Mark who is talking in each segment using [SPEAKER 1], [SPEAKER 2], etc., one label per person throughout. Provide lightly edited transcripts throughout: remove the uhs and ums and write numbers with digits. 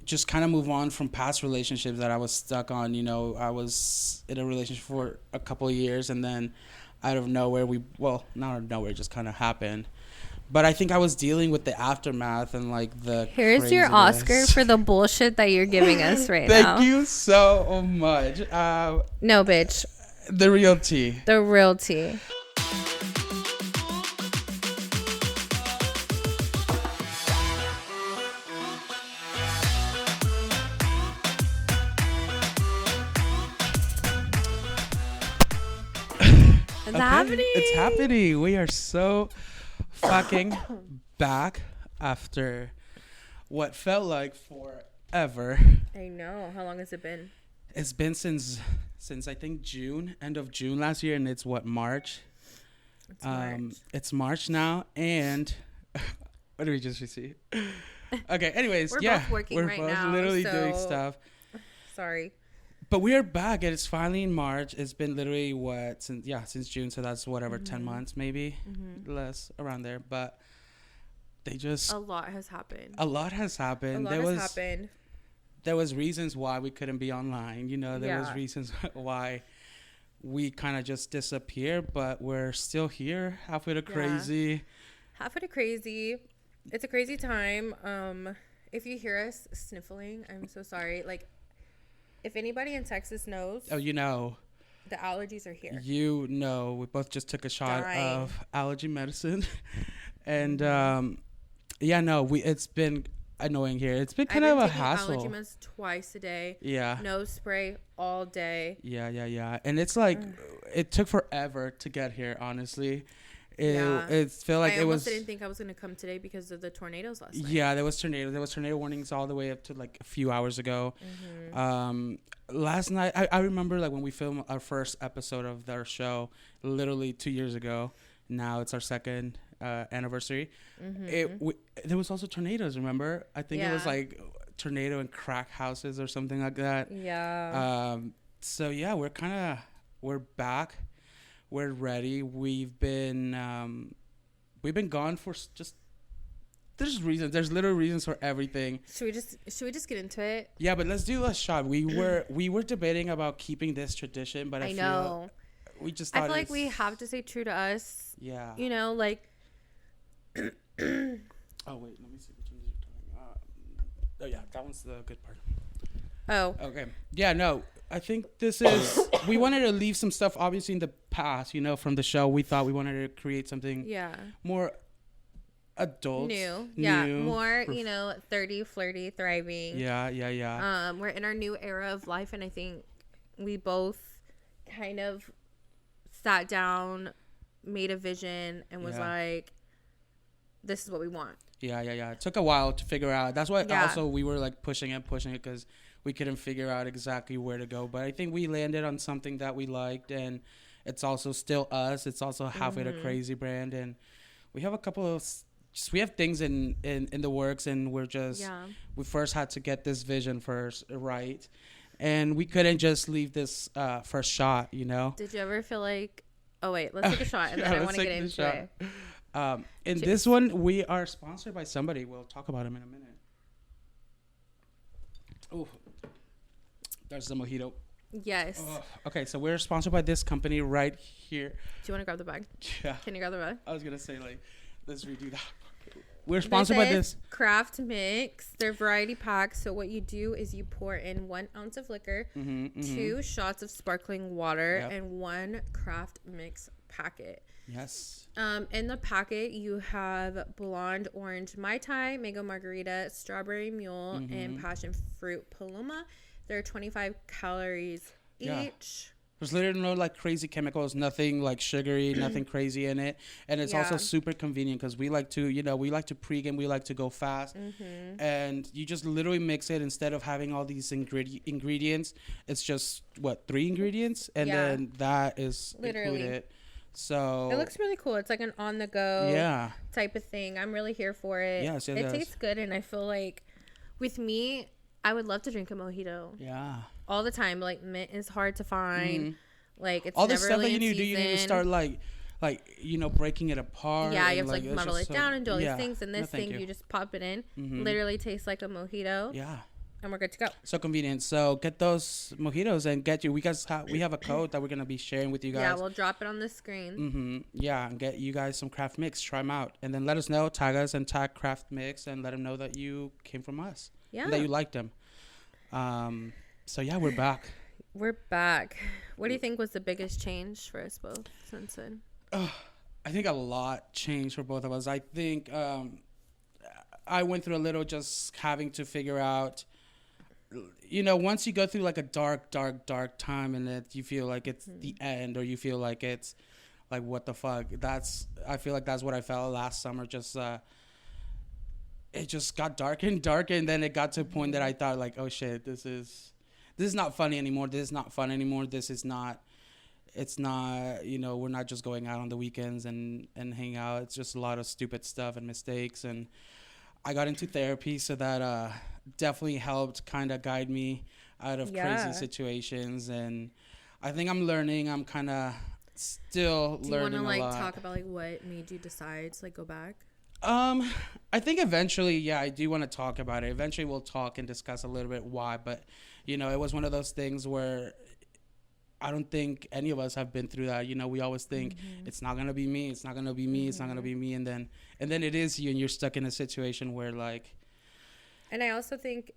[SPEAKER 1] just kind of move on from past relationships that I was stuck on. You know, I was in a relationship for a couple of years, and then out of nowhere, not out of nowhere, it just kind of happened. But I think I was dealing with the aftermath and like the
[SPEAKER 2] Here's your Oscar for the bullshit that you're giving us right now.
[SPEAKER 1] Thank you so much.
[SPEAKER 2] No, bitch.
[SPEAKER 1] The real tea.
[SPEAKER 2] The real tea. It's happening.
[SPEAKER 1] It's happening. We are so fucking back after what felt like forever.
[SPEAKER 2] I know. How long has it been?
[SPEAKER 1] It's been since I think June, end of June last year, and it's what, March?
[SPEAKER 2] It's March.
[SPEAKER 1] It's March now, and what did we just receive? Okay, anyways,
[SPEAKER 2] we're both working right now.
[SPEAKER 1] We're literally doing stuff.
[SPEAKER 2] Sorry.
[SPEAKER 1] But we are back, and it's finally in March. It's been literally since June, so that's whatever, 10 months maybe, less, around there. But they just...
[SPEAKER 2] A lot has happened.
[SPEAKER 1] There was reasons why we couldn't be online. You know, there was reasons why we kind of just disappeared, but we're still here, halfway to crazy.
[SPEAKER 2] Halfway to crazy. It's a crazy time. If you hear us sniffling, I'm so sorry. Like, if anybody in Texas knows.
[SPEAKER 1] Oh, you know.
[SPEAKER 2] The allergies are here.
[SPEAKER 1] You know, we both just took a shot of allergy medicine. And, it's been annoying here. It's been kind of a hassle.
[SPEAKER 2] Allergy meds twice a day.
[SPEAKER 1] Yeah.
[SPEAKER 2] Nose spray all day.
[SPEAKER 1] Yeah. And it's like, it took forever to get here, honestly. It felt like
[SPEAKER 2] I almost didn't think I was going to come today because of the tornadoes last night.
[SPEAKER 1] Yeah, there was tornado warnings all the way up to like a few hours ago. Last night, I remember like when we filmed our first episode of our show, literally 2 years ago. Now it's our second anniversary. There was also tornadoes, remember? I think it was like tornado and crack houses or something like that.
[SPEAKER 2] Yeah.
[SPEAKER 1] So yeah, we're back. We're ready. We've been gone for just... There's reasons. There's little reasons for everything.
[SPEAKER 2] Should we just get into it?
[SPEAKER 1] Yeah, but let's do a shot. We were debating about keeping this tradition, but I
[SPEAKER 2] know.
[SPEAKER 1] We just thought
[SPEAKER 2] I feel like we have to stay true to us.
[SPEAKER 1] Yeah.
[SPEAKER 2] You know, like...
[SPEAKER 1] Oh, wait. Let me see which one you're talking about. Oh, yeah. That one's the good part.
[SPEAKER 2] Oh.
[SPEAKER 1] Okay. Yeah, no. I think this is... we wanted to leave some stuff, obviously, in the past, you know, from the show. We thought we wanted to create something more adult.
[SPEAKER 2] New. More, 30, flirty, thriving.
[SPEAKER 1] Yeah.
[SPEAKER 2] We're in our new era of life, and I think we both kind of sat down, made a vision, and was like, this is what we want.
[SPEAKER 1] Yeah. It took a while to figure out. That's why also we were like pushing it because we couldn't figure out exactly where to go. But I think we landed on something that we liked, and it's also still us. It's also halfway to crazy brand, and we have a couple of... we have things in the works, and we're just... we first had to get this vision first right, and we couldn't just leave this first shot, you know?
[SPEAKER 2] Did you ever feel like... Oh, wait, let's take a shot, and then I want to get into it.
[SPEAKER 1] In this one, we are sponsored by somebody. We'll talk about him in a minute. Oh, there's the mojito.
[SPEAKER 2] Yes.
[SPEAKER 1] Okay, so we're sponsored by this company right here.
[SPEAKER 2] Do you want to grab the bag?
[SPEAKER 1] Yeah.
[SPEAKER 2] Can you grab the bag?
[SPEAKER 1] I was going to say, like, let's redo that. We're sponsored by this.
[SPEAKER 2] Craft Mix. They're variety packs. So what you do is you pour in 1 ounce of liquor, 2 shots of sparkling water, and 1 Craft Mix packet.
[SPEAKER 1] Yes.
[SPEAKER 2] In the packet, you have blonde orange Mai Tai, mango margarita, strawberry mule, and passion fruit paloma. They're 25 calories each.
[SPEAKER 1] There's literally no like crazy chemicals, nothing like sugary, nothing crazy in it. And it's also super convenient because we like to pregame, we like to go fast. And you just literally mix it instead of having all these ingredients. It's just, 3 ingredients? And then that is included. So
[SPEAKER 2] it looks really cool. It's like an on the go type of thing. I'm really here for it.
[SPEAKER 1] Yes,
[SPEAKER 2] it tastes good, and I feel like with me, I would love to drink a mojito.
[SPEAKER 1] Yeah.
[SPEAKER 2] All the time. Like, mint is hard to find. Like, it's
[SPEAKER 1] all
[SPEAKER 2] never
[SPEAKER 1] the stuff
[SPEAKER 2] really
[SPEAKER 1] that you need to do, you need to start breaking it apart.
[SPEAKER 2] Yeah, you have to like muddle it down and do all these things, and
[SPEAKER 1] you
[SPEAKER 2] just pop it in. Literally tastes like a mojito.
[SPEAKER 1] Yeah.
[SPEAKER 2] And we're good to go.
[SPEAKER 1] So convenient. So get those mojitos and get you. We have a code that we're gonna be sharing with you guys.
[SPEAKER 2] Yeah, we'll drop it on the screen.
[SPEAKER 1] Mm-hmm. Yeah, and get you guys some craft mix. Try them out, and then let us know. Tag us and tag craft mix, and let them know that you came from us.
[SPEAKER 2] Yeah.
[SPEAKER 1] And that you liked them. So yeah, we're back.
[SPEAKER 2] We're back. What do you think was the biggest change for us both since then?
[SPEAKER 1] I think a lot changed for both of us. I think I went through a little just having to figure out, once you go through like a dark time and that you feel like it's the end, or you feel like it's like, what the fuck? I feel like that's what I felt last summer. Just it just got darker and darker, and then it got to a point that I thought like, oh shit, this is not funny anymore. This is not fun anymore. It's not, we're not just going out on the weekends and hang out. It's just a lot of stupid stuff and mistakes. And I got into therapy, so that definitely helped kind of guide me out of crazy situations. And I think I'm learning. I'm kind of still learning a lot. Do you want to talk about
[SPEAKER 2] what made you decide to go back?
[SPEAKER 1] I think eventually, I do want to talk about it. Eventually we'll talk and discuss a little bit why, but it was one of those things where I don't think any of us have been through that. We always think it's not going to be me. It's not going to be me. It's not going to be me. And then it is you, and you're stuck in a situation where
[SPEAKER 2] and I also think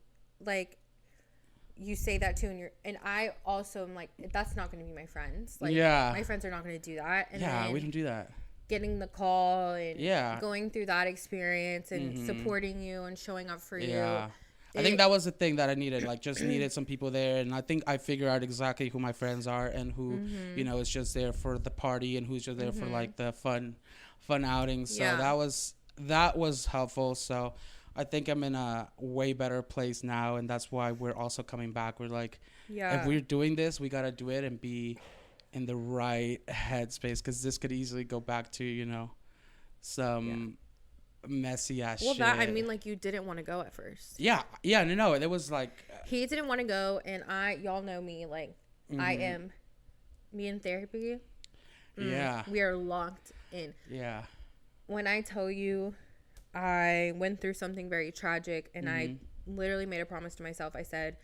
[SPEAKER 2] you say that too, and I also am that's not going to be my friends. My friends are not going to do that. And
[SPEAKER 1] we don't do that.
[SPEAKER 2] Getting the call and going through that experience and supporting you and showing up for you.
[SPEAKER 1] I think that was the thing that I needed. Just needed some people there, and I think I figured out exactly who my friends are and who is just there for the party and who's just there for the fun outings. So that was helpful. So I think I'm in a way better place now, and that's why we're also coming back. We're if we're doing this, we gotta do it and be in the right headspace, because this could easily go back to some messy ass shit.
[SPEAKER 2] You didn't want to go at first.
[SPEAKER 1] No, it was
[SPEAKER 2] he didn't want to go, and y'all know me, I am me in therapy. We are locked in. When I tell you I went through something very tragic, and I literally made a promise to myself. I said,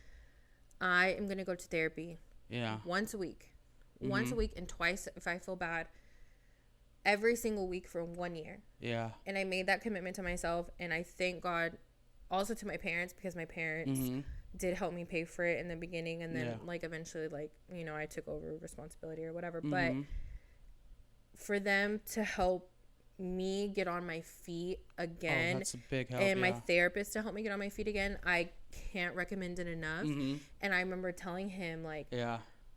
[SPEAKER 2] I am gonna go to therapy once a week, and twice if I feel bad, every single week for 1 year. And I made that commitment to myself, and I thank God also to my parents, because my parents did help me pay for it in the beginning, and then eventually I took over responsibility or whatever. But for them to help me get on my feet again,
[SPEAKER 1] that's a big help,
[SPEAKER 2] and my therapist to help me get on my feet again, I can't recommend it enough. And I remember telling him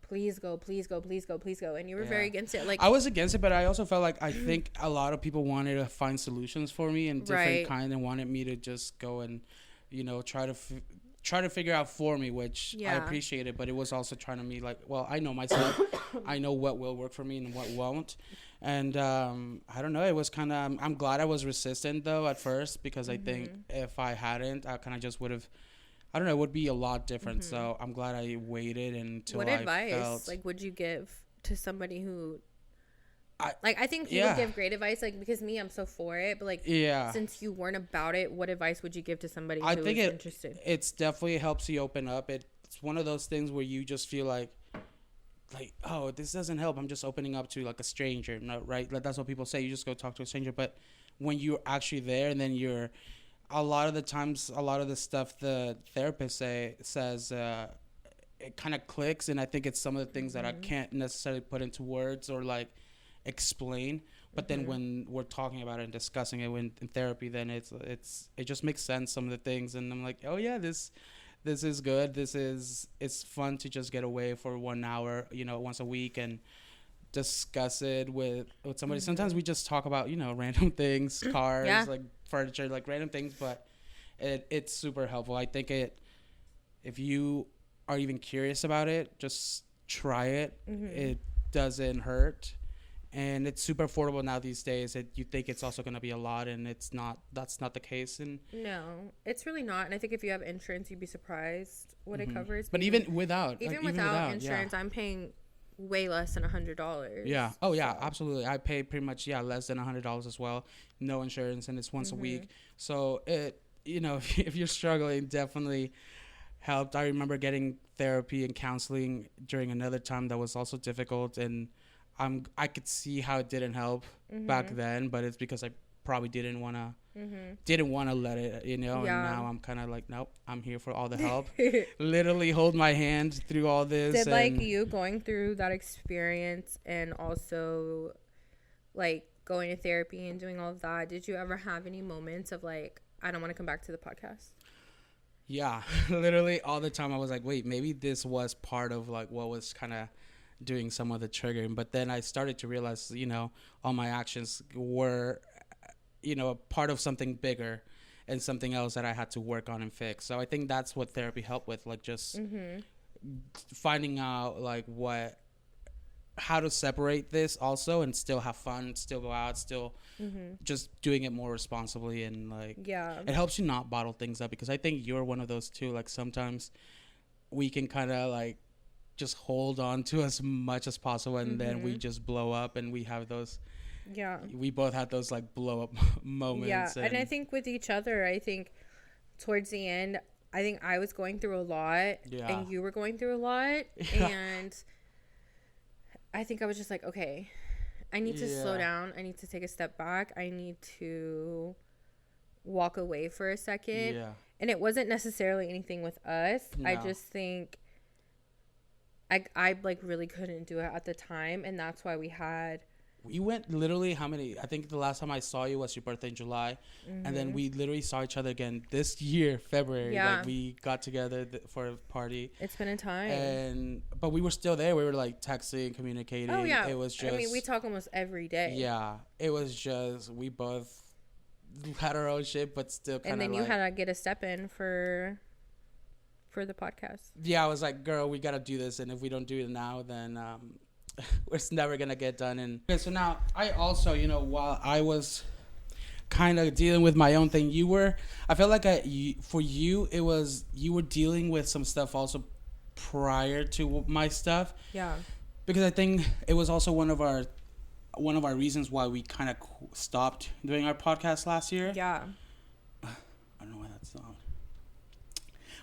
[SPEAKER 2] please go, and you were very against it.
[SPEAKER 1] I was against it, but I also felt I think a lot of people wanted to find solutions for me and different kind, and wanted me to just go and try to figure out for me, which I appreciated. But it was also trying to me I know myself. I know what will work for me and what won't. And I don't know, it was kind of, I'm glad I was resistant though at first, because I think if I hadn't, I kind of just would have, I don't know, it would be a lot different. So I'm glad I waited until
[SPEAKER 2] What advice would you give to somebody who I think you would give great advice, because me, I'm so for it, but since you weren't about it, what advice would you give to somebody who is interested?
[SPEAKER 1] It's definitely helps you open up. It's one of those things where you just feel like, oh, this doesn't help. I'm just opening up to a stranger, right? That's what people say. You just go talk to a stranger. But when you're actually there, and then a lot of the times, a lot of the stuff the therapist says, it kind of clicks. And I think it's some of the things that I can't necessarily put into words or explain. But then when we're talking about it and discussing it in therapy, then it just makes sense, some of the things. And I'm like, oh yeah, this is good. It's fun to just get away for 1 hour, once a week, and discuss it with somebody. Sometimes we just talk about, random things, cars, furniture, random things, but it's super helpful. I think if you are even curious about it, just try it. It doesn't hurt. And it's super affordable now these days. You think it's also going to be a lot, and it's not. That's not the case. And
[SPEAKER 2] no, it's really not. And I think if you have insurance, you'd be surprised what it covers.
[SPEAKER 1] But even without
[SPEAKER 2] insurance, I'm paying way less than $100.
[SPEAKER 1] Yeah. Oh yeah, absolutely. I pay pretty much less than $100 as well. No insurance, and it's once a week. So if you're struggling, definitely helped. I remember getting therapy and counseling during another time that was also difficult, and I could see how it didn't help back then, but it's because I probably didn't want to let it, and now I'm kind of like, nope, I'm here for all the help. Literally hold my hand through all this.
[SPEAKER 2] Did like you going through that experience and also like going to therapy and doing all of that, did you ever have any moments of like, I don't want to come back to the podcast?
[SPEAKER 1] Yeah, literally all the time I was like, wait, maybe this was part of like what was kind of doing some of the triggering. But then I started to realize, all my actions were, a part of something bigger and something else that I had to work on and fix. So I think that's what therapy helped with, like just finding out like how to separate this also and still have fun, still go out, still just doing it more responsibly, and like it helps you not bottle things up, because I think you're one of those too. Like sometimes we can kind of like just hold on to as much as possible, and then we just blow up, and we have those we both had those like blow up moments.
[SPEAKER 2] And I think with each other, I think towards the end, I think I was going through a lot and you were going through a lot, and I think I was just like, okay, I need to slow down. I need to take a step back. I need to walk away for a second. Yeah. And it wasn't necessarily anything with us. No. I just think I like really couldn't do it at the time. And that's why we
[SPEAKER 1] went literally how many? I think the last time I saw you was your birthday in July. And then we literally saw each other again this year, February. Yeah. Like we got together for a party.
[SPEAKER 2] It's been a time.
[SPEAKER 1] But we were still there. We were like texting, communicating. Oh, yeah. It was just...
[SPEAKER 2] I mean, we talk almost every day.
[SPEAKER 1] Yeah. It was just... We both had our own shit, but still kind of.
[SPEAKER 2] And then you had to get a step in for the podcast.
[SPEAKER 1] Yeah, I was like, girl, we got to do this. And if we don't do it now, then... it's never gonna get done. And okay, so now I also, while I was kind of dealing with my own thing, I felt like for you it was, you were dealing with some stuff also prior to my stuff. Yeah, because I think it was also one of our reasons why we kind of stopped doing our podcast last year. Yeah, I don't know why that's on.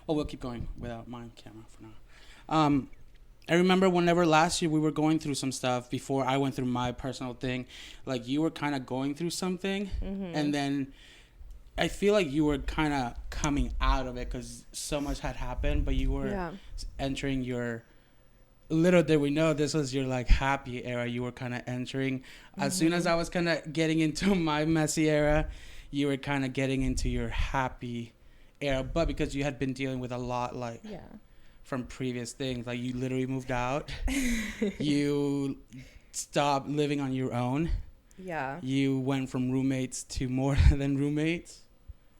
[SPEAKER 1] Well, we'll keep going without my camera for now. I remember whenever last year we were going through some stuff before I went through my personal thing, like you were kind of going through something, and then I feel like you were kind of coming out of it because so much had happened, but you were entering your, little did we know this was your like happy era. You were kind of entering, as soon as I was kind of getting into my messy era, you were kind of getting into your happy era, but because you had been dealing with a lot like... Yeah. From previous things, like you literally moved out. You stopped living on your own. Yeah. You went from roommates to more than roommates.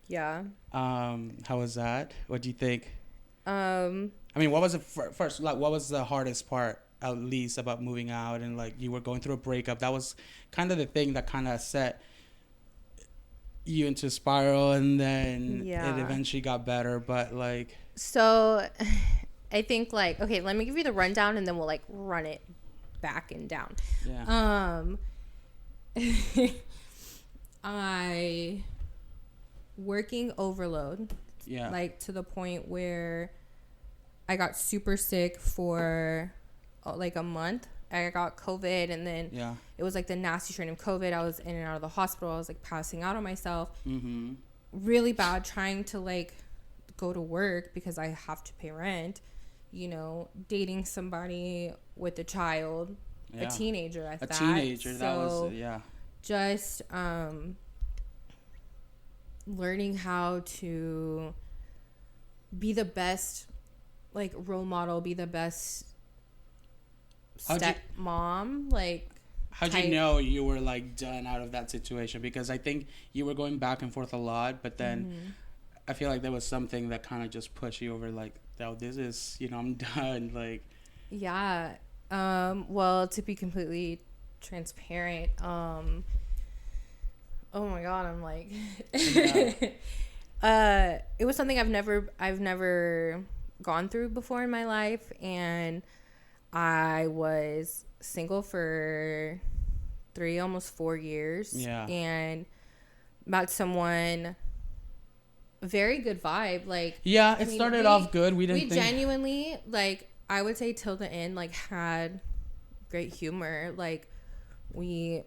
[SPEAKER 1] Yeah. How was that? What do you think? I mean, what was it first? Like, what was the hardest part, at least, about moving out? And like, you were going through a breakup. That was kind of the thing that kind of set you into a spiral, and then it eventually got better. But like,
[SPEAKER 2] so. I think, like, okay, let me give you the rundown, and then we'll, like, run it back and down. Yeah. Working overload. Yeah. Like, to the point where I got super sick for, like, a month. I got COVID, and then it was, like, the nasty strain of COVID. I was in and out of the hospital. I was, like, passing out on myself. Mm-hmm. Really bad, trying to, like, go to work because I have to pay rent. Dating somebody with a child, a teenager at that. A teenager, so that was, just learning how to be the best, like, role model, be the best stepmom, like...
[SPEAKER 1] How'd you know you were, like, done out of that situation? Because I think you were going back and forth a lot, but then I feel like there was something that kind of just pushed you over, like, oh, this is, I'm done, like.
[SPEAKER 2] Yeah. Well, to be completely transparent, oh my God, I'm like, it was something I've never gone through before in my life, and I was single for 3, almost 4 years. Yeah. And met someone very good vibe. Like,
[SPEAKER 1] yeah, it started off good. We
[SPEAKER 2] genuinely, like, I would say till the end, like, had great humor. Like, we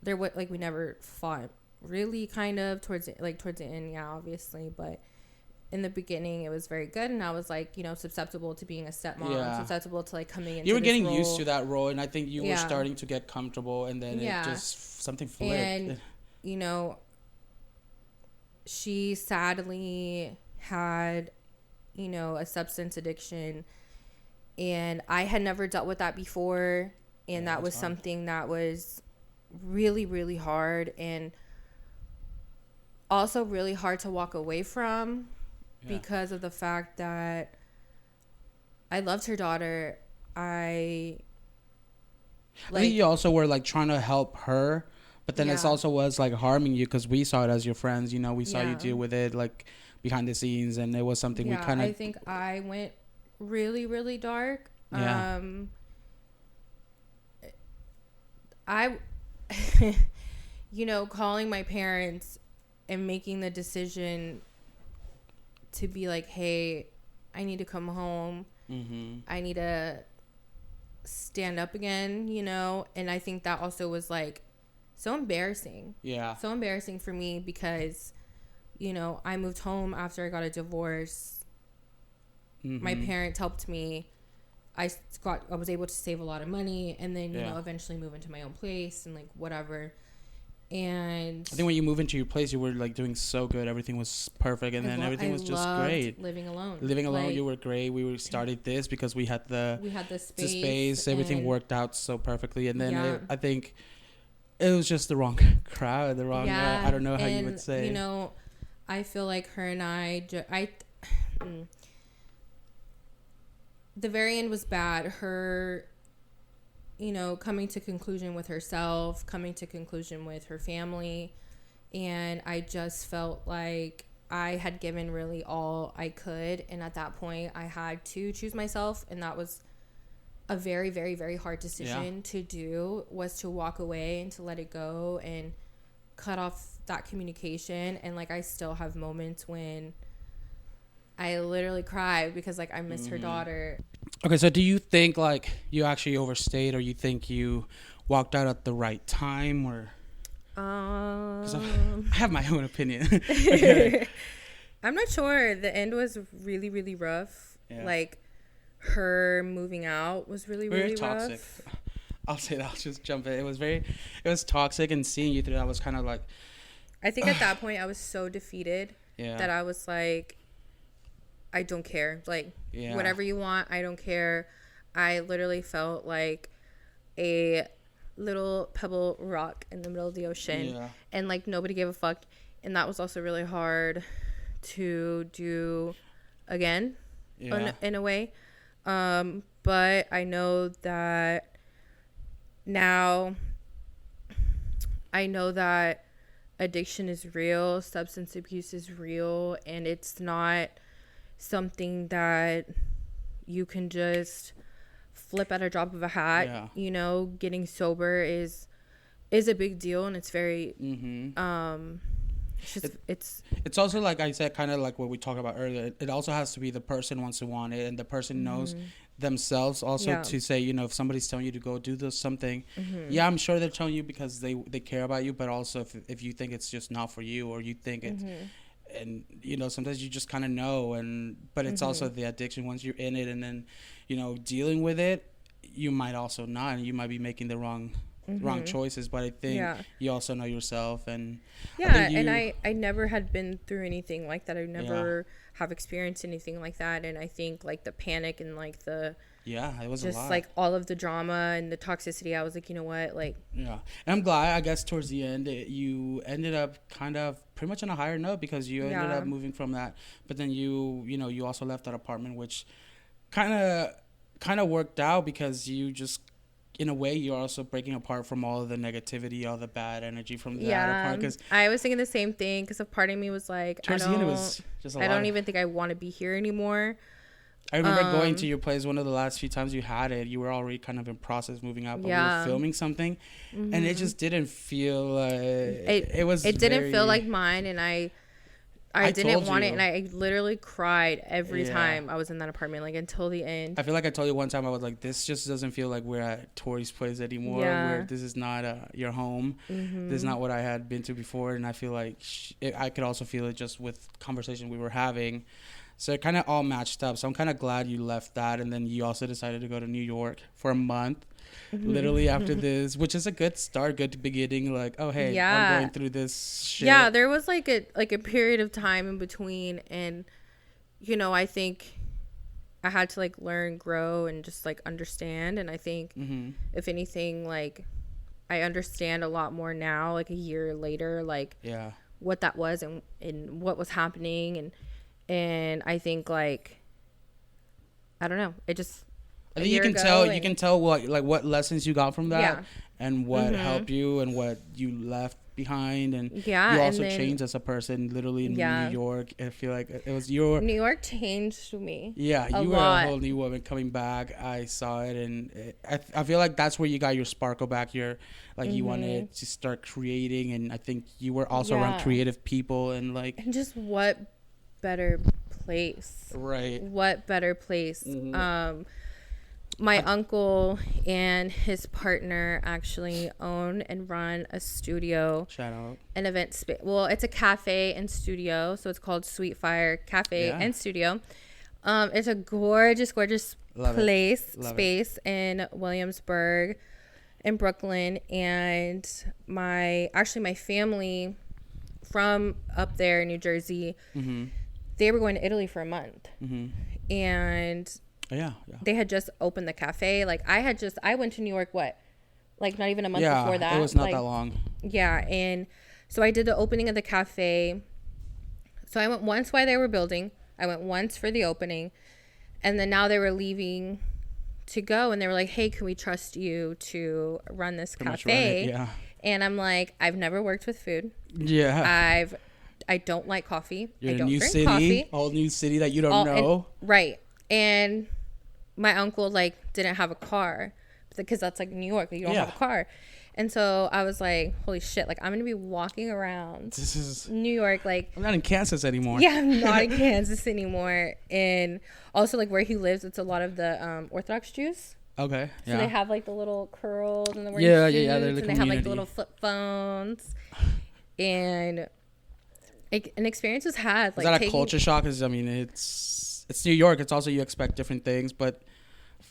[SPEAKER 2] never fought really, kind of towards the end, yeah, obviously, but in the beginning it was very good, and I was like, you know, susceptible to being a stepmom, susceptible to like coming into,
[SPEAKER 1] you were getting used to that role, and I think you were starting to get comfortable, and then it just something flipped. And
[SPEAKER 2] you know, she sadly had, you know, a substance addiction, and I had never dealt with that before, and that was something that was really, really hard, and also really hard to walk away from, because of the fact that I loved her daughter. I
[SPEAKER 1] think you also were like trying to help her, but then it also was like harming you, because we saw it as your friends, you know, we saw you deal with it like behind the scenes, and it was something we kind of,
[SPEAKER 2] I think I went really, really dark. I you know, calling my parents and making the decision to be like, hey, I need to come home. I need to stand up again, you know? And I think that also was like so embarrassing. Yeah. So embarrassing for me, because, you know, I moved home after I got a divorce. My parents helped me. I was able to save a lot of money, and then, you know, eventually move into my own place and like whatever. And
[SPEAKER 1] I think when you move into your place, you were like doing so good. Everything was perfect, and then everything was just great.
[SPEAKER 2] Living alone,
[SPEAKER 1] like, you were great. We started this because we had the space. Everything worked out so perfectly, and then I think it was just the wrong crowd, the wrong. I don't know how you would say.
[SPEAKER 2] You know, I feel like her and I the very end was bad. Her, you know, coming to conclusion with herself, coming to conclusion with her family. And I just felt like I had given really all I could. And at that point, I had to choose myself. And that was a very, very, very hard decision to do, was to walk away and to let it go and cut off that communication. And like, I still have moments when I literally cry because like I miss her daughter.
[SPEAKER 1] Okay, so do you think like you actually overstayed, or you think you walked out at the right time, or? 'Cause I have my own opinion. Okay.
[SPEAKER 2] I'm not sure. The end was really, really rough. Yeah. Like, her moving out was really, really toxic. Rough.
[SPEAKER 1] I'll say that. I'll just jump in. It was toxic, and seeing you through that was kind of like.
[SPEAKER 2] I think at that point I was so defeated that I was like, I don't care. Like, whatever you want, I don't care. I literally felt like a little pebble rock in the middle of the ocean. Yeah. And, like, nobody gave a fuck. And that was also really hard to do again, in a way. But I know that now, I know that addiction is real. Substance abuse is real. And it's not something that you can just flip at a drop of a hat. You know, getting sober is a big deal, and it's very it's
[SPEAKER 1] also, like I said, kind of like what we talked about earlier, it also has to be the person wants to want it, and the person knows themselves also to say, you know, if somebody's telling you to go do something, I'm sure they're telling you because they care about you, but also if you think it's just not for you, or you think it's and, you know, sometimes you just kind of know, but it's also the addiction. Once you're in it, and then, you know, dealing with it, you might also not, and you might be making the wrong choices. But I think you also know yourself, and
[SPEAKER 2] I never had been through anything like that. I never have experienced anything like that, and I think like the panic and like the it was just a lot. Like all of the drama and the toxicity, I was like, you know what, like
[SPEAKER 1] and I'm glad, I guess, towards the end you ended up kind of pretty much on a higher note, because you ended up moving from that, but then you also left that apartment, which kind of worked out, because you just, in a way, you're also breaking apart from all of the negativity, all the bad energy from that apartment. Because
[SPEAKER 2] I was thinking the same thing, because a part of me was like, I don't even think I want to be here anymore.
[SPEAKER 1] I remember going to your place one of the last few times you had it. You were already kind of in process moving out, but we were filming something, and it just didn't feel it didn't feel like mine. And
[SPEAKER 2] I didn't want it, and I literally cried every time I was in that apartment, like until the end.
[SPEAKER 1] I feel like I told you one time, I was like, this just doesn't feel like we're at Tori's place anymore. Where this is not your home. This is not what I had been to before, and I feel like I could also feel it just with conversation we were having. So it kind of all matched up. So I'm kind of glad you left that, and then you also decided to go to New York for a month. Literally after this, which is a good start, good beginning. Like, oh hey, I'm going through this shit.
[SPEAKER 2] Yeah, there was like a period of time in between, and you know, I think I had to like learn, grow, and just like understand. And I think if anything, like I understand a lot more now, like a year later, like what that was and what was happening, and I think like I don't know, it just.
[SPEAKER 1] I think you can tell what lessons you got from that and what helped you and what you left behind, and you also changed as a person literally in New York. I feel like it was your
[SPEAKER 2] New York changed me.
[SPEAKER 1] Yeah, you were a whole new woman coming back. I saw it, and I feel like that's where you got your sparkle back. You wanted to start creating, and I think you were also around creative people and like.
[SPEAKER 2] And just what better place?
[SPEAKER 1] Right.
[SPEAKER 2] What better place? My uncle and his partner actually own and run a studio.
[SPEAKER 1] Shout out.
[SPEAKER 2] An event space. Well, it's a cafe and studio, so it's called Sweet Fire Cafe and Studio. It's a gorgeous space in Williamsburg, in Brooklyn, and my family from up there in New Jersey, they were going to Italy for a month, and. They had just opened the cafe. Like I went to New York, like not even a month before that.
[SPEAKER 1] It was not that long.
[SPEAKER 2] Yeah. And so I did the opening of the cafe. So I went once while they were building. I went once for the opening. And then now they were leaving to go. And they were like, hey, can we trust you to run this cafe?
[SPEAKER 1] Yeah.
[SPEAKER 2] And I'm like, I've never worked with food.
[SPEAKER 1] Yeah.
[SPEAKER 2] I don't like coffee.
[SPEAKER 1] You're
[SPEAKER 2] I don't
[SPEAKER 1] drink
[SPEAKER 2] city, coffee.
[SPEAKER 1] Whole new city that you don't know.
[SPEAKER 2] Right. And my uncle like didn't have a car because that's like New York. You don't have a car. And so I was like, holy shit, like I'm going to be walking around New York. Like
[SPEAKER 1] I'm not in Kansas anymore.
[SPEAKER 2] Yeah, I'm not in Kansas anymore. And also like where he lives, it's a lot of the Orthodox Jews.
[SPEAKER 1] Okay.
[SPEAKER 2] So they have like the little curls and the
[SPEAKER 1] wearing suits,
[SPEAKER 2] they're the and they have like the little flip phones. And an experience was had.
[SPEAKER 1] Like, is that a culture shock? Because I mean, it's New York. It's also you expect different things, but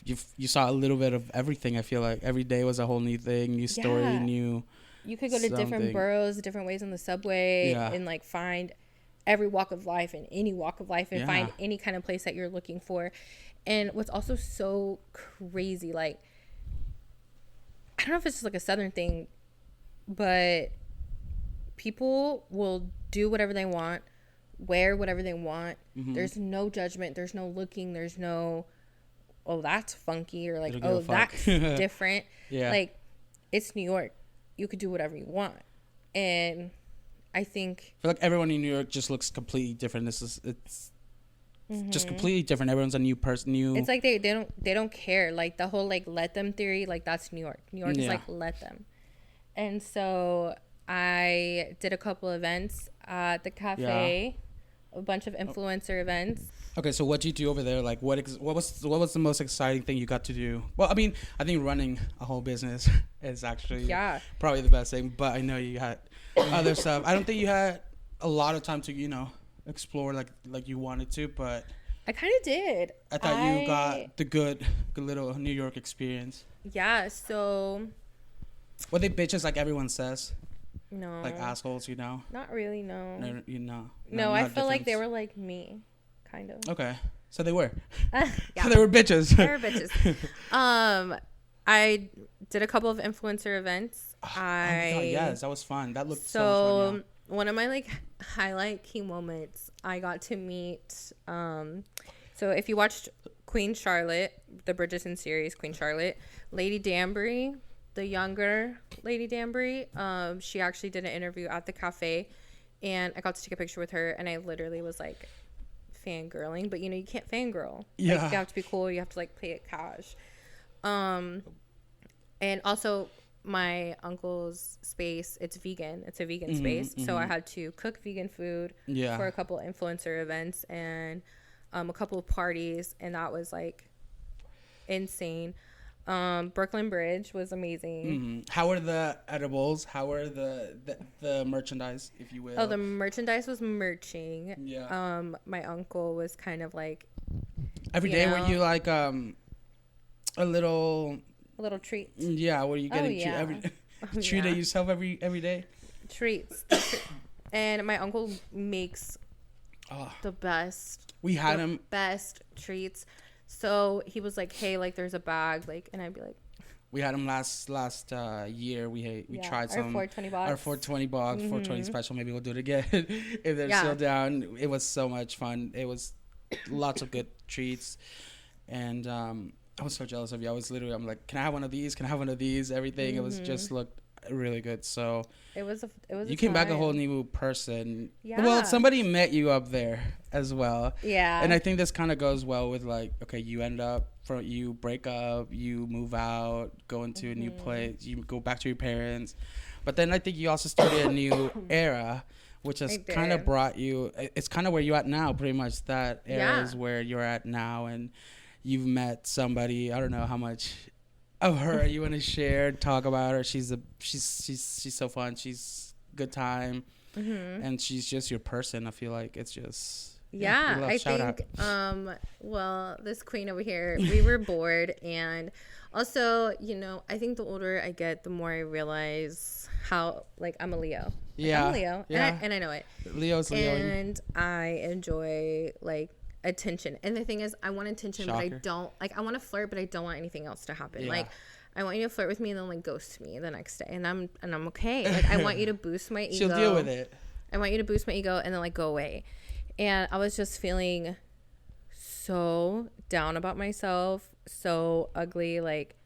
[SPEAKER 1] you saw a little bit of everything. I feel like every day was a whole new thing, new story, new.
[SPEAKER 2] You could go to different boroughs, different ways on the subway, and like find every walk of life and any walk of life, and find any kind of place that you're looking for. And what's also so crazy, like I don't know if it's just like a Southern thing, but people will do whatever they want, wear whatever they want. There's no judgment, there's no looking, there's no oh that's funky or like oh that's different. Like it's New York, you could do whatever you want. And I feel
[SPEAKER 1] like everyone in New York just looks completely different. It's just completely different. Everyone's a new person. It's
[SPEAKER 2] like they don't care. Like the whole like let them theory, like that's New York. New York is like let them. And so I did a couple events at the cafe, a bunch of influencer events.
[SPEAKER 1] Okay, so what do you do over there? Like, what was the most exciting thing you got to do? Well, I mean, I think running a whole business is actually probably the best thing. But I know you had other stuff. I don't think you had a lot of time to explore like you wanted to, but
[SPEAKER 2] I kind of did.
[SPEAKER 1] I thought you got the good little New York experience.
[SPEAKER 2] Yeah. So.
[SPEAKER 1] Were they bitches like everyone says?
[SPEAKER 2] No.
[SPEAKER 1] Like assholes,
[SPEAKER 2] Not really, no.
[SPEAKER 1] No,
[SPEAKER 2] I feel like they were like me, kind of.
[SPEAKER 1] Okay. So they were. So they were bitches.
[SPEAKER 2] They were bitches. I did a couple of influencer events.
[SPEAKER 1] Oh my God, yes, that was fun. That looked so much fun. Yeah.
[SPEAKER 2] One of my like highlight key moments, I got to meet. So if you watched Queen Charlotte, the Bridgerton series, Queen Charlotte, Lady Danbury, the younger Lady Danbury, she actually did an interview at the cafe, and I got to take a picture with her, and I literally was like fangirling, but you can't fangirl.
[SPEAKER 1] Yeah.
[SPEAKER 2] Like, you have to be cool. You have to like play it cash. And also my uncle's space, it's vegan. It's a vegan space. So I had to cook vegan food for a couple influencer events and a couple of parties, and that was like insane. Brooklyn Bridge was amazing.
[SPEAKER 1] How are the edibles? How are the merchandise, if you will?
[SPEAKER 2] Oh, the merchandise was merching.
[SPEAKER 1] Yeah.
[SPEAKER 2] My uncle was kind of like
[SPEAKER 1] every day. Were you like a little
[SPEAKER 2] treat?
[SPEAKER 1] Yeah. What are you getting? Treat yourself every day.
[SPEAKER 2] Treats. And my uncle makes the best.
[SPEAKER 1] We had him
[SPEAKER 2] best treats. So he was like, "Hey, like there's a bag," like, and I'd be like,
[SPEAKER 1] "We had him last year. We tried some
[SPEAKER 2] our $420.
[SPEAKER 1] Our $420, $420 special. Maybe we'll do it again if they're still down." It was so much fun. It was lots of good treats, and I was so jealous of you. I'm like, "Can I have one of these? Can I have one of these?" Everything. It was just looked really good. So
[SPEAKER 2] it was.
[SPEAKER 1] You came back a whole new person. Yeah. Well, somebody met you up there as well.
[SPEAKER 2] Yeah.
[SPEAKER 1] And I think this kind of goes well with like, okay, you break up, you move out, go into a new place, you go back to your parents, but then I think you also started a new era, which has kind of brought you. It's kind of where you're at now, pretty much. That era is where you're at now, and you've met somebody. I don't know how much of her you want to share, talk about her. She's so fun. She's good time, and she's just your person. I feel like it's just
[SPEAKER 2] I think well, this queen over here, we were bored, and also, you know, I think the older I get, the more I realize how, like, I'm a Leo. I'm a Leo, and I know it.
[SPEAKER 1] Leo's Leo,
[SPEAKER 2] and I enjoy like attention. And the thing is, I want attention, but I don't like. I want to flirt, but I don't want anything else to happen. Yeah. Like, I want you to flirt with me and then like ghost me the next day, and I'm okay. Like, I want you to boost my ego.
[SPEAKER 1] She'll deal with it.
[SPEAKER 2] I want you to boost my ego and then like go away. And I was just feeling so down about myself, so ugly, like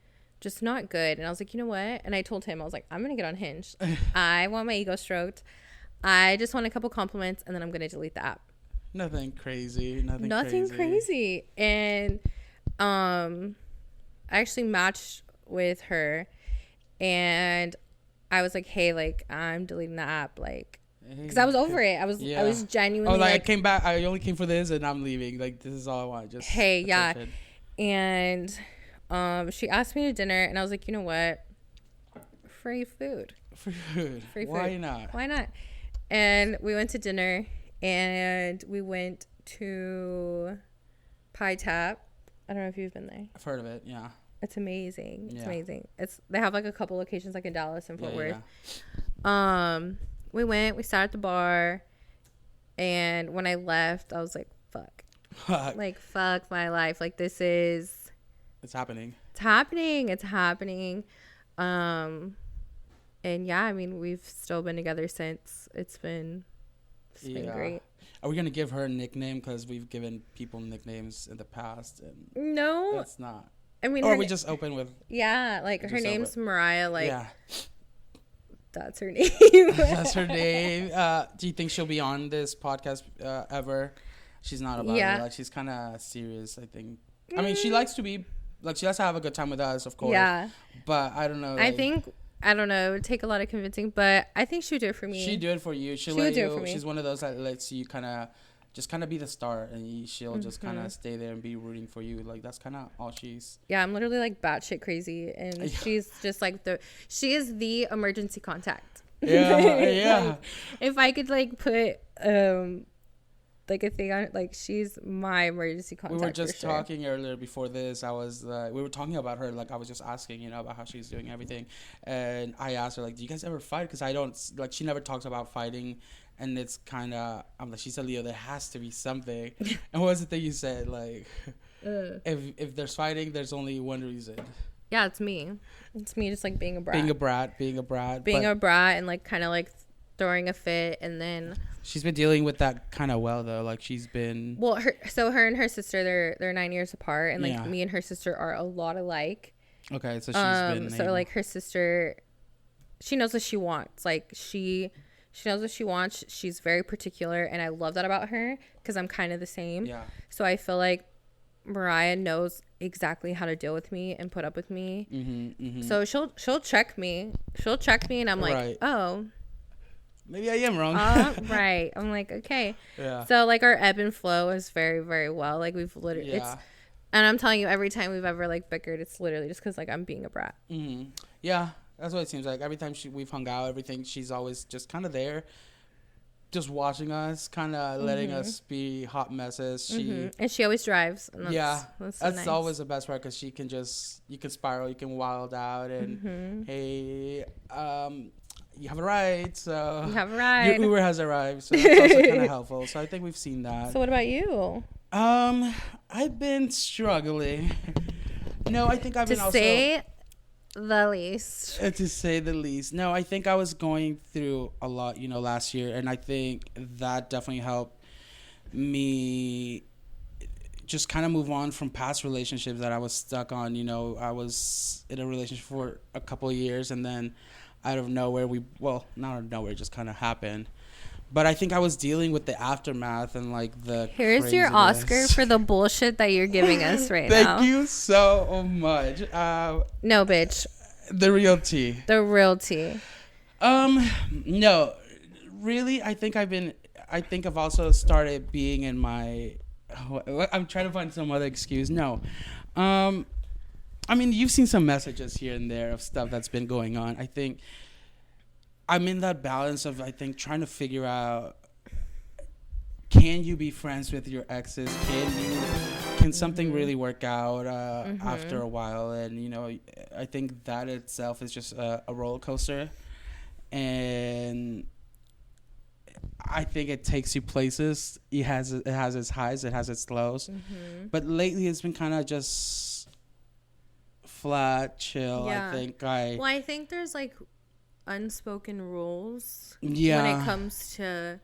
[SPEAKER 2] just not good. And I was like, you know what? And I told him, I was like, I'm gonna get on Hinge. I want my ego stroked. I just want a couple compliments, and then I'm gonna delete the app.
[SPEAKER 1] Nothing crazy.
[SPEAKER 2] Nothing crazy. And I actually matched with her, and I was like, hey, like, I'm deleting the app, like, because I was over it. I was genuinely
[SPEAKER 1] like, I came back. I only came for this, and I'm leaving. Like, this is all I want. Just attention.
[SPEAKER 2] And she asked me to dinner, and I was like, you know what? Free food.
[SPEAKER 1] Why not?
[SPEAKER 2] And we went to dinner. And we went to Pie Tap. I don't know if you've been there.
[SPEAKER 1] I've heard of it, yeah.
[SPEAKER 2] It's amazing. It's amazing. They have like a couple locations like in Dallas and Fort Worth.
[SPEAKER 1] Yeah.
[SPEAKER 2] We sat at the bar, and when I left, I was like, fuck. Like, fuck my life. Like, it's happening. It's happening. And yeah, I mean, we've still been together since. It's been great.
[SPEAKER 1] Are we gonna give her a nickname? Because we've given people nicknames in the past, and
[SPEAKER 2] no,
[SPEAKER 1] that's not.
[SPEAKER 2] I mean,
[SPEAKER 1] or we just open with.
[SPEAKER 2] Yeah, like her name's Mariah. Like, that's her name.
[SPEAKER 1] That's her name. Do you think she'll be on this podcast ever? She's not about it. Like, she's kind of serious, I think. I mean, she likes to be like, she likes to have a good time with us, of course. Yeah. But I don't know. Like,
[SPEAKER 2] I don't know. It would take a lot of convincing, but I think she would do it for me.
[SPEAKER 1] She'd do it for you. She'll let you. She's one of those that lets you kind of be the star, and she'll just kind of stay there and be rooting for you. Like, that's kind of all she's.
[SPEAKER 2] Yeah, I'm literally like batshit crazy, and she's just like she is the emergency contact.
[SPEAKER 1] Yeah.
[SPEAKER 2] Like, if I could like put like a thing on it, like, she's my emergency contact.
[SPEAKER 1] We were just talking earlier before this. We were talking about her. Like, I was just asking, about how she's doing everything, and I asked her, like, do you guys ever fight? Because I don't, like, she never talks about fighting, and it's kind of, I'm like, she's a Leo, there has to be something. And what was the thing you said? Like, if there's fighting, there's only one reason.
[SPEAKER 2] Yeah, it's me. It's me, just like being a brat.
[SPEAKER 1] Being a brat,
[SPEAKER 2] and like kind of like throwing a fit, and then
[SPEAKER 1] she's been dealing with that kind of well, though. Like, she's been
[SPEAKER 2] her and her sister, they're 9 years apart, and like me and her sister are a lot alike.
[SPEAKER 1] Okay, so she's been
[SPEAKER 2] so like her sister, she knows what she wants. Like, she knows what she wants. She's very particular, and I love that about her because I'm kind of the same.
[SPEAKER 1] Yeah.
[SPEAKER 2] So I feel like Mariah knows exactly how to deal with me and put up with me. So she'll check me. She'll check me, and I'm like, oh,
[SPEAKER 1] maybe I am wrong.
[SPEAKER 2] Right. I'm like, okay. Yeah. So like our ebb and flow is very, very well. Like we've literally, and I'm telling you, every time we've ever like bickered, it's literally just because like I'm being a brat.
[SPEAKER 1] Yeah, that's what it seems like. Every time we've hung out, everything, she's always just kind of there, just watching us, kind of letting us be hot messes.
[SPEAKER 2] And she always drives. And
[SPEAKER 1] that's nice. Always the best part, because you can spiral, you can wild out, and hey, you have a ride. So
[SPEAKER 2] you have a ride.
[SPEAKER 1] Your Uber has arrived, so that's also kind of helpful. So I think we've seen that.
[SPEAKER 2] So what about you?
[SPEAKER 1] I've been struggling. No, I think I've been also.
[SPEAKER 2] To say the least.
[SPEAKER 1] To say the least. No, I think I was going through a lot, last year, and I think that definitely helped me just kind of move on from past relationships that I was stuck on. I was in a relationship for a couple of years, and then out of nowhere, not out of nowhere, it just kind of happened. But I think I was dealing with the aftermath and like the
[SPEAKER 2] Here's craziness. Your Oscar for the bullshit that you're giving us right
[SPEAKER 1] now.
[SPEAKER 2] Thank
[SPEAKER 1] you so much.
[SPEAKER 2] No, bitch.
[SPEAKER 1] The real tea.
[SPEAKER 2] The real tea.
[SPEAKER 1] No, really, I think I've also started being in my, I'm trying to find some other excuse. No. I mean, you've seen some messages here and there of stuff that's been going on. I think I'm in that balance of, trying to figure out, can you be friends with your exes? Can something really work out after a while? And, I think that itself is just a roller coaster. And I think it takes you places. It has its highs, it has its lows. But lately it's been kind of just flat, chill. Yeah.
[SPEAKER 2] I think there's like unspoken rules when it comes to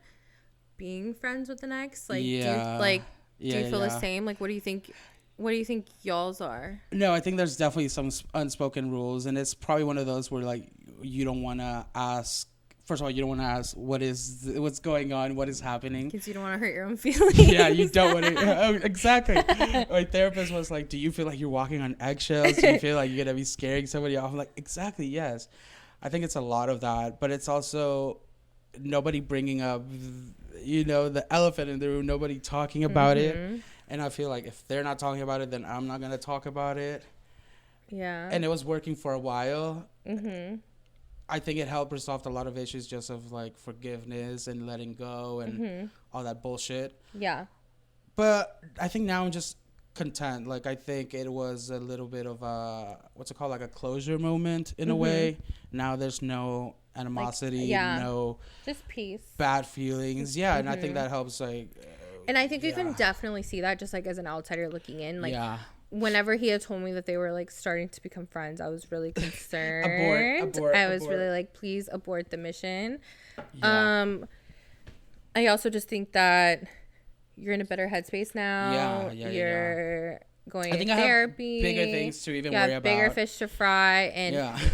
[SPEAKER 2] being friends with an ex. Like, do you feel the same? Like, what do you think y'all's are?
[SPEAKER 1] No, I think there's definitely some unspoken rules, and it's probably one of those where like you don't want to ask. First of all, you don't want to ask what's going on, what is happening,
[SPEAKER 2] because you don't want to hurt your own feelings.
[SPEAKER 1] Yeah, you don't want to. Exactly. My therapist was like, "Do you feel like you're walking on eggshells? Do you feel like you're gonna be scaring somebody off?" I'm like, "Exactly, yes." I think it's a lot of that, but it's also nobody bringing up, the elephant in the room. Nobody talking about it, and I feel like if they're not talking about it, then I'm not gonna talk about it.
[SPEAKER 2] Yeah.
[SPEAKER 1] And it was working for a while. I think it helped resolve a lot of issues just of like forgiveness and letting go and all that bullshit.
[SPEAKER 2] Yeah.
[SPEAKER 1] But I think now I'm just content. Like, I think it was a little bit of a, what's it called? Like a closure moment in a way. Now there's no animosity, no
[SPEAKER 2] just peace,
[SPEAKER 1] bad feelings. Yeah. And I think that helps. Like,
[SPEAKER 2] and I think you can definitely see that just like as an outsider looking in, like, whenever he had told me that they were like starting to become friends, I was really concerned. I was really like, please abort the mission. Yeah. I also just think that you're in a better headspace now. You're going to therapy.
[SPEAKER 1] I have bigger things to even worry about.
[SPEAKER 2] Bigger fish to fry, and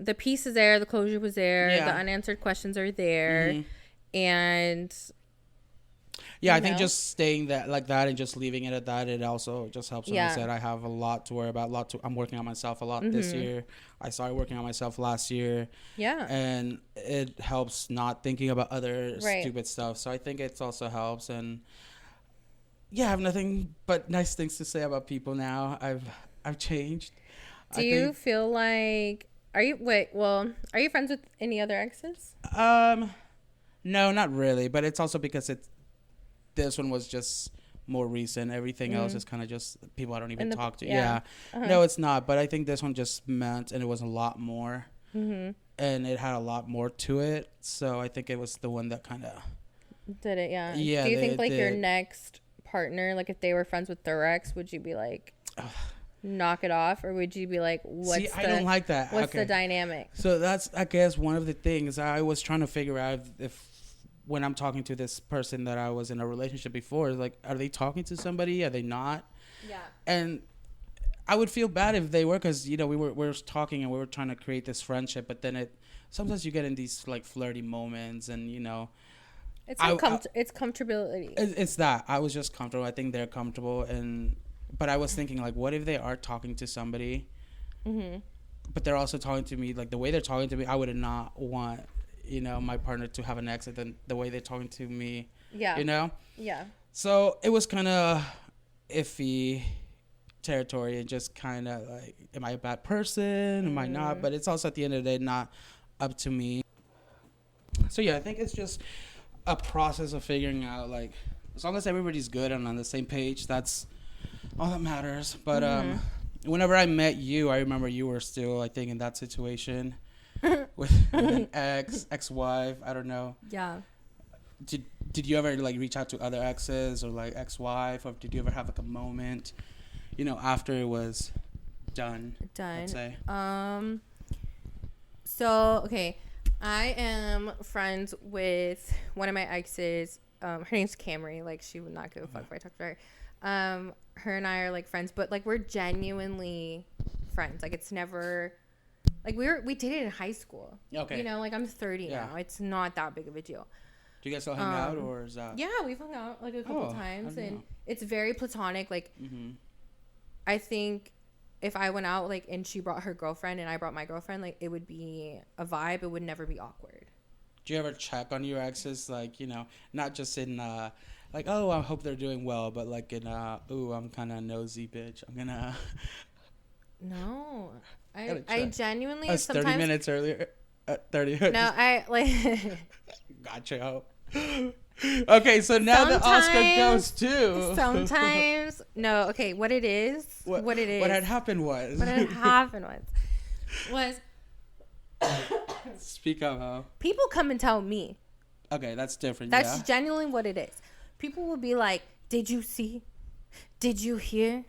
[SPEAKER 2] the piece is there. The closure was there. The unanswered questions are there, and.
[SPEAKER 1] Yeah, I think just staying that like that and just leaving it at that, it also just helps. Like I said, I have a lot to worry about. I'm working on myself a lot this year. I started working on myself last year.
[SPEAKER 2] Yeah.
[SPEAKER 1] And it helps not thinking about other stupid stuff. So I think it also helps. And I have nothing but nice things to say about people now. I've changed.
[SPEAKER 2] Do you feel like are you friends with any other exes?
[SPEAKER 1] No, not really. But it's also because this one was just more recent. Everything else is kind of just people I don't even talk to. No, it's not. But I think this one just meant, and it was a lot more. And it had a lot more to it. So I think it was the one that kind of
[SPEAKER 2] did it. Yeah. Do you think like your next partner, like if they were friends with their ex, would you be like, knock it off, or would you be like,
[SPEAKER 1] I don't like that.
[SPEAKER 2] What's the dynamic?
[SPEAKER 1] So that's, I guess, one of the things I was trying to figure out if when I'm talking to this person that I was in a relationship before, is like, are they talking to somebody? Are they not?
[SPEAKER 2] Yeah.
[SPEAKER 1] And I would feel bad if they were, because, we were talking and we were trying to create this friendship, but then sometimes you get in these like flirty moments and,
[SPEAKER 2] It's it's comfortability.
[SPEAKER 1] It's that I was just comfortable. I think they're comfortable, but I was thinking like, what if they are talking to somebody, but they're also talking to me like the way they're talking to me? I would not want, my partner to have an ex, and then the way they're talking to me.
[SPEAKER 2] Yeah. Yeah.
[SPEAKER 1] So it was kind of iffy territory, and just kind of like, am I a bad person? Am I not? But it's also at the end of the day not up to me. So yeah, I think it's just a process of figuring out, like, as long as everybody's good and on the same page, that's all that matters. But whenever I met you, I remember you were still, I think, in that situation with an ex-wife. I don't know.
[SPEAKER 2] Yeah.
[SPEAKER 1] Did you ever like reach out to other exes or like ex-wife, or did you ever have like a moment, after it was done? Let's say.
[SPEAKER 2] So okay, I am friends with one of my exes. Her name's Camry. Like, she would not give a fuck if I talked to her. Her and I are like friends, but like we're genuinely friends. Like, it's never like we dated in high school.
[SPEAKER 1] Okay.
[SPEAKER 2] Like I'm 30 now. It's not that big of a deal.
[SPEAKER 1] Do you guys still hang out, or is that?
[SPEAKER 2] Yeah, we've hung out like a couple times, and it's very platonic. Like, I think if I went out like and she brought her girlfriend and I brought my girlfriend, like it would be a vibe. It would never be awkward.
[SPEAKER 1] Do you ever check on your exes, like, not just in like, oh, I hope they're doing well, but like in ooh, I'm kind of nosy, bitch. I'm gonna.
[SPEAKER 2] No, I genuinely.
[SPEAKER 1] Us sometimes 30 minutes earlier. 30 minutes.
[SPEAKER 2] No, I like.
[SPEAKER 1] Gotcha. Okay, so now the Oscar goes to.
[SPEAKER 2] Sometimes no. Okay, what it is. What
[SPEAKER 1] had happened was. Speak up, huh?
[SPEAKER 2] People come and tell me.
[SPEAKER 1] Okay, that's different.
[SPEAKER 2] That's genuinely what it is. People will be like, "Did you see? Did you hear?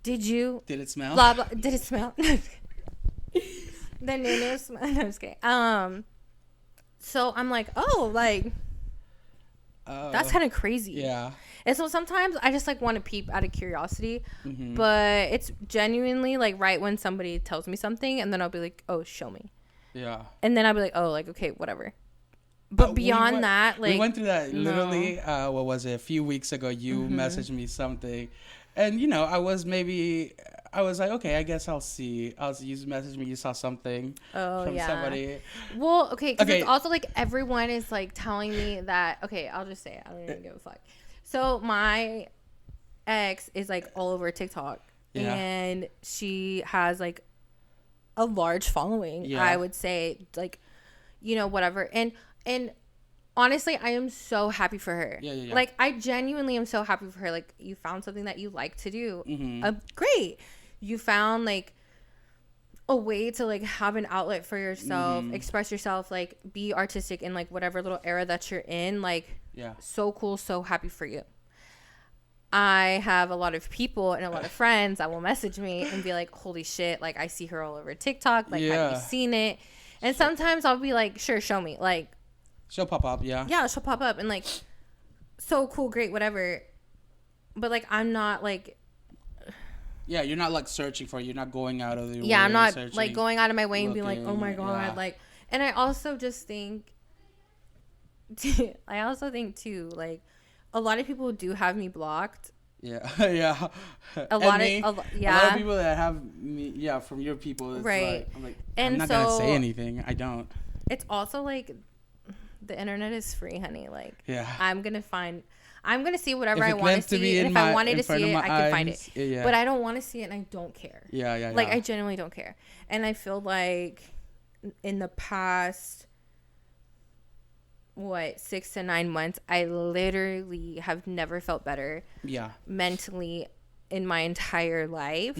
[SPEAKER 2] Did you?
[SPEAKER 1] Did it smell?
[SPEAKER 2] Blah blah. Did it smell?" The new smell. No, I'm just kidding. So I'm like, oh, like. That's kind of crazy.
[SPEAKER 1] Yeah.
[SPEAKER 2] And so sometimes I just like want to peep out of curiosity, but it's genuinely like right when somebody tells me something, and then I'll be like, oh, show me.
[SPEAKER 1] Yeah.
[SPEAKER 2] And then I'll be like, oh, like, okay, whatever. But beyond that, like,
[SPEAKER 1] we went through that literally. What was it? A few weeks ago, you messaged me something, and I was like, okay, I guess I'll see. You messaged me, you saw something from somebody.
[SPEAKER 2] Well, okay, because it's also like everyone is like telling me that. Okay, I'll just say it. I don't even give a fuck. So my ex is like all over TikTok, and she has like a large following. Yeah. I would say, like, whatever. And honestly, I am so happy for her. Yeah. Like, I genuinely am so happy for her. Like, you found something that you like to do. Great. You found like a way to like have an outlet for yourself, express yourself, like be artistic in like whatever little era that you're in. Like, so cool, so happy for you. I have a lot of people and a lot of friends that will message me and be like, holy shit, like I see her all over TikTok, like have you seen it? And sometimes I'll be like, sure, show me. Like,
[SPEAKER 1] she'll pop up. Yeah,
[SPEAKER 2] she'll pop up, and like, so cool, great, whatever. But like, I'm not like,
[SPEAKER 1] yeah, you're not like searching for it. You're not going out of your way.
[SPEAKER 2] Yeah, I'm not like going out of my way and being like, oh my god, like. And I also just think, too, like, a lot of people do have me blocked.
[SPEAKER 1] Yeah, yeah.
[SPEAKER 2] A lot of
[SPEAKER 1] people that have me, from your people. It's
[SPEAKER 2] right.
[SPEAKER 1] Like, I'm not gonna say anything. I don't.
[SPEAKER 2] It's also like, the internet is free, honey. Like,
[SPEAKER 1] yeah.
[SPEAKER 2] I'm gonna see whatever I want to see, and if I wanted to see it, I can find it.
[SPEAKER 1] Yeah.
[SPEAKER 2] But I don't want to see it, and I don't care.
[SPEAKER 1] Yeah.
[SPEAKER 2] Like, I genuinely don't care, and I feel like in the past, 6 to 9 months, I literally have never felt better.
[SPEAKER 1] Yeah.
[SPEAKER 2] Mentally, in my entire life.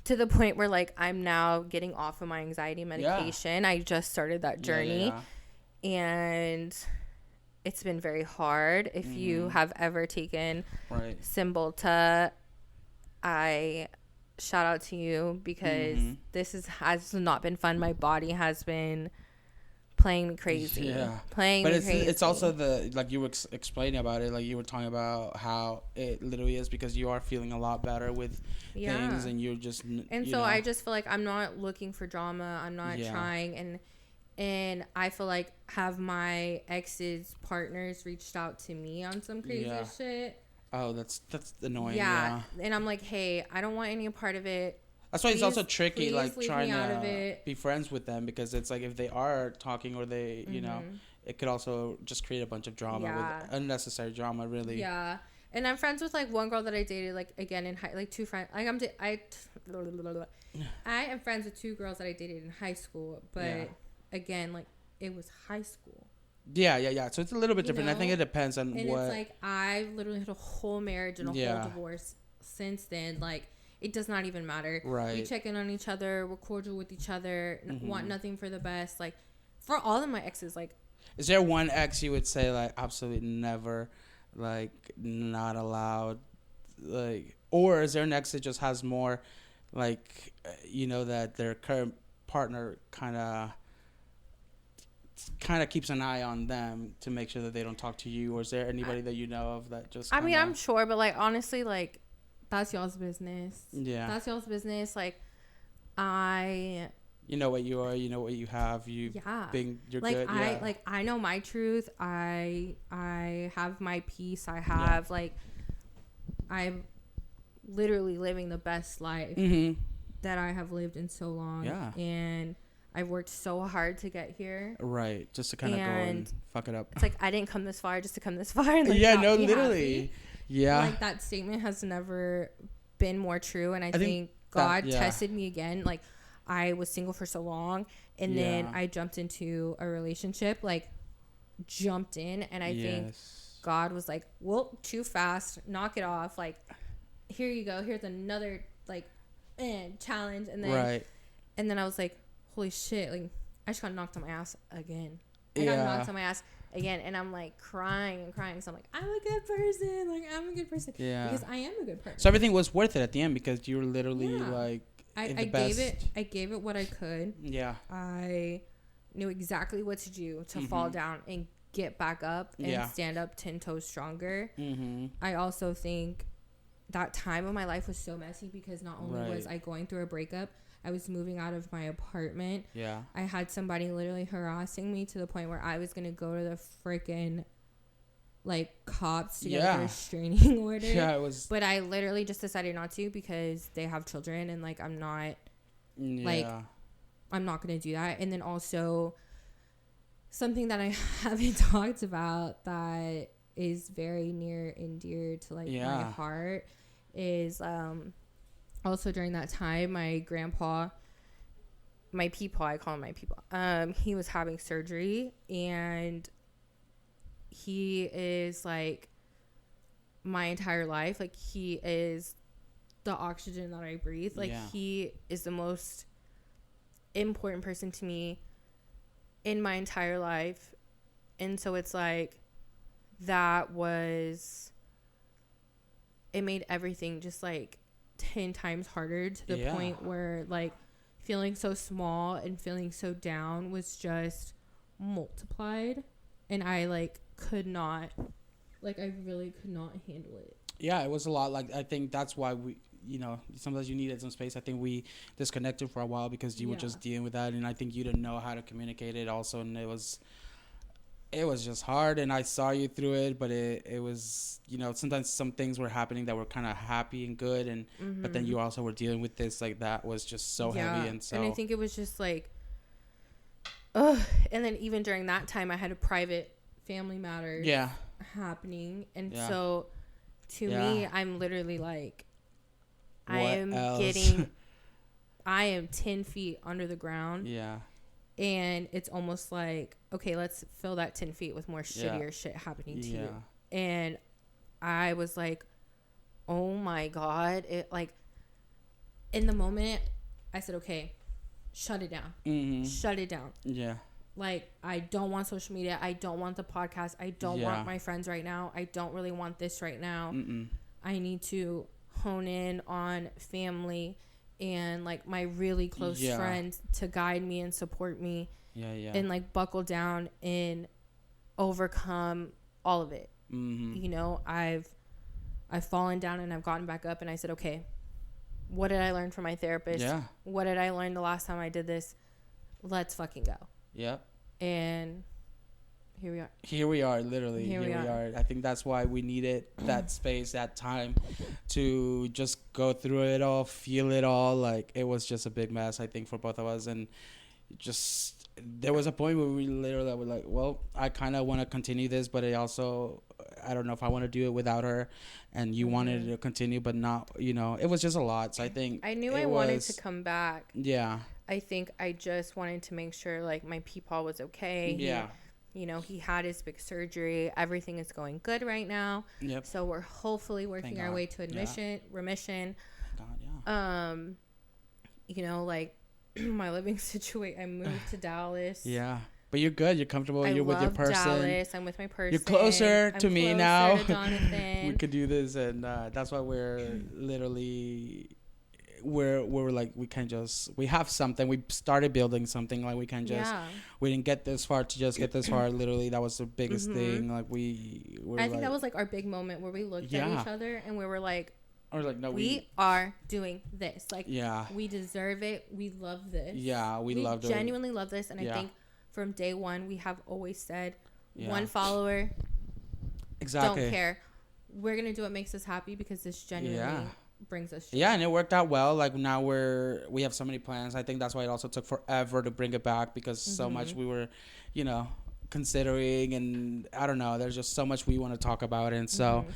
[SPEAKER 2] To the point where like I'm now getting off of my anxiety medication. I just started that journey, and it's been very hard. If you have ever taken Cymbalta, I shout out to you, because this has not been fun. My body has been playing me crazy.
[SPEAKER 1] It's also like you were explaining about it, like you were talking about how it literally is because you are feeling a lot better with things, and you're just
[SPEAKER 2] I just feel like I'm not looking for drama. I'm not trying, and And I feel like have my ex's partners reached out to me on some crazy shit.
[SPEAKER 1] Oh, that's annoying. Yeah.
[SPEAKER 2] And I'm like, hey, I don't want any part of it.
[SPEAKER 1] That's why it's also tricky, like trying to be friends with them, because it's like if they are talking or they, you know, it could also just create a bunch of drama with unnecessary drama, really.
[SPEAKER 2] Yeah. And I'm friends with like one girl that I dated, like again in high, like two friends. Like I am friends with two girls that I dated in high school, but again, like it was high school.
[SPEAKER 1] Yeah. So it's a little bit different. I think it depends on
[SPEAKER 2] and
[SPEAKER 1] what.
[SPEAKER 2] And it's like I've literally had a whole marriage and a whole divorce since then. Like it does not even matter.
[SPEAKER 1] Right.
[SPEAKER 2] We check in on each other. We're cordial with each other. Want nothing for the best. Like for all of my exes, like.
[SPEAKER 1] Is there one ex you would say like absolutely never, like not allowed, like, or is there an ex that just has more, like, you know, that their current partner kind of keeps an eye on them to make sure that they don't talk to you, or is there anybody that you know of that just
[SPEAKER 2] I mean, I'm sure, but like honestly, like that's y'all's business. That's y'all's business. Like
[SPEAKER 1] you know what you are, you know what you have, you're
[SPEAKER 2] like
[SPEAKER 1] good.
[SPEAKER 2] I know my truth. I have my peace. I have like I'm literally living the best life that I have lived in so long. Yeah. And I've worked so hard to get here.
[SPEAKER 1] Right. Just to kind of go and fuck it up.
[SPEAKER 2] It's like I didn't come this far just to come this far. And, like,
[SPEAKER 1] literally.
[SPEAKER 2] Happy.
[SPEAKER 1] Yeah.
[SPEAKER 2] Like that statement has never been more true. And I think God tested me again. Like I was single for so long, and then I jumped into a relationship, like jumped in. And I think God was like, well, too fast, knock it off. Like, here you go. Here's another like challenge. And then, and then I was like, holy shit, like I just got knocked on my ass again. I got knocked on my ass again, and I'm like crying and crying. So I'm like, I'm a good person. Like I'm a good person. Yeah. Because I am a good person.
[SPEAKER 1] So everything was worth it at the end because you were literally like
[SPEAKER 2] I gave it what I could. Yeah. I knew exactly what to do to fall down and get back up and stand up 10 toes stronger. I also think that time of my life was so messy because not only was I going through a breakup, I was moving out of my apartment. Yeah. I had somebody literally harassing me to the point where I was going to go to the freaking like cops to get a restraining order. Yeah, it was. But I literally just decided not to because they have children and like I'm not like I'm not going to do that. And then also something that I haven't talked about that is very near and dear to like my heart is also during that time my grandpa, my peepaw, I call him my peepaw, he was having surgery and he is like my entire life. Like he is the oxygen that I breathe. Like he is the most important person to me in my entire life. And so it's like that was, it made everything just like 10 times harder to the point where like feeling so small and feeling so down was just multiplied. And I like could not, like I really could not handle it. Yeah,
[SPEAKER 1] it was a lot. Like I think that's why we, you know, sometimes you needed some space. I think we disconnected for a while because you were just dealing with that, and I think you didn't know how to communicate it also, and it was just hard. And I saw you through it, but it was, you know, sometimes some things were happening that were kind of happy and good, and but then you also were dealing with this like that was just so heavy. And so,
[SPEAKER 2] and I think it was just like, and then even during that time I had a private family matters happening, and so to me I'm literally like I am 10 feet under the ground, and it's almost like, okay, let's fill that 10 feet with more shittier shit happening to you. And I was like, oh my God, it like in the moment I said, okay, shut it down. Shut it down. Like, I don't want social media. I don't want the podcast. I don't want my friends right now. I don't really want this right now. I need to hone in on family and, like, my really close friends to guide me and support me. And, like, buckle down and overcome all of it. You know, I've fallen down and I've gotten back up, and I said, okay, what did I learn from my therapist? What did I learn the last time I did this? Let's fucking go. And here we are.
[SPEAKER 1] Here we are, literally. Here we are. I think that's why we needed that space, that time to just go through it all, feel it all. Like, it was just a big mess, I think, for both of us. And just, there was a point where we literally were like, well, I kind of want to continue this, but I don't know if I want to do it without her. And you wanted to continue, but not, it was just a lot. So I think
[SPEAKER 2] I knew I wanted to come back.
[SPEAKER 1] Yeah.
[SPEAKER 2] I think I just wanted to make sure, like, my peepaw was okay.
[SPEAKER 1] Yeah.
[SPEAKER 2] He had his big surgery. Everything is going good right now.
[SPEAKER 1] Yep.
[SPEAKER 2] So we're hopefully working our way to remission. God, yeah. Like, my living situation, I moved to Dallas.
[SPEAKER 1] Yeah. But you're good. You're comfortable. You're with your person.
[SPEAKER 2] Dallas. I'm with my person.
[SPEAKER 1] You're closer to me now.
[SPEAKER 2] To Jonathan.
[SPEAKER 1] We could do this, and that's why we're literally... we're like, we have something. We started building something. Like, we can't just we didn't get this far to just get this far. Literally, that was the biggest thing. Like, I
[SPEAKER 2] think that was like our big moment where we looked at each other and we were like,
[SPEAKER 1] no,
[SPEAKER 2] we are doing this. Like, we deserve it. We love this.
[SPEAKER 1] Yeah, we loved it.
[SPEAKER 2] Genuinely love this. And I think from day one we have always said, one follower,
[SPEAKER 1] exactly,
[SPEAKER 2] don't care. We're gonna do what makes us happy because this genuinely brings us joy.
[SPEAKER 1] Yeah, and it worked out well. Like, now we have so many plans. I think that's why it also took forever to bring it back, because so much we were considering, and I don't know, there's just so much we want to talk about. And so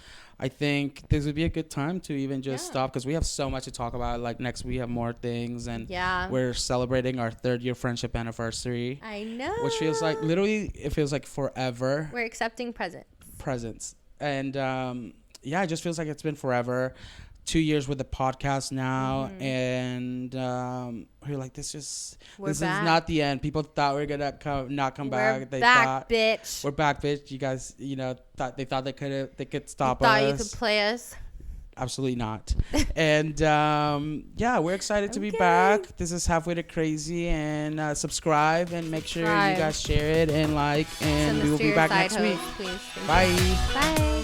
[SPEAKER 1] I think this would be a good time to even just stop, because we have so much to talk about. Like, next we have more things, and we're celebrating our 3rd-year friendship anniversary.
[SPEAKER 2] I know,
[SPEAKER 1] which feels like, literally, it feels like forever.
[SPEAKER 2] We're accepting presents,
[SPEAKER 1] and it just feels like it's been forever. 2 years with the podcast now, and we're like, this is not the end. People thought we were gonna not come back. They thought,
[SPEAKER 2] bitch.
[SPEAKER 1] We're back, bitch. You guys, thought they could stop us.
[SPEAKER 2] Thought you could play us.
[SPEAKER 1] Absolutely not. And we're excited to be back. This is Halfway to Crazy, and subscribe and make sure you guys share it and like, and we will be back next week.
[SPEAKER 2] Please.
[SPEAKER 1] Bye.
[SPEAKER 2] Bye.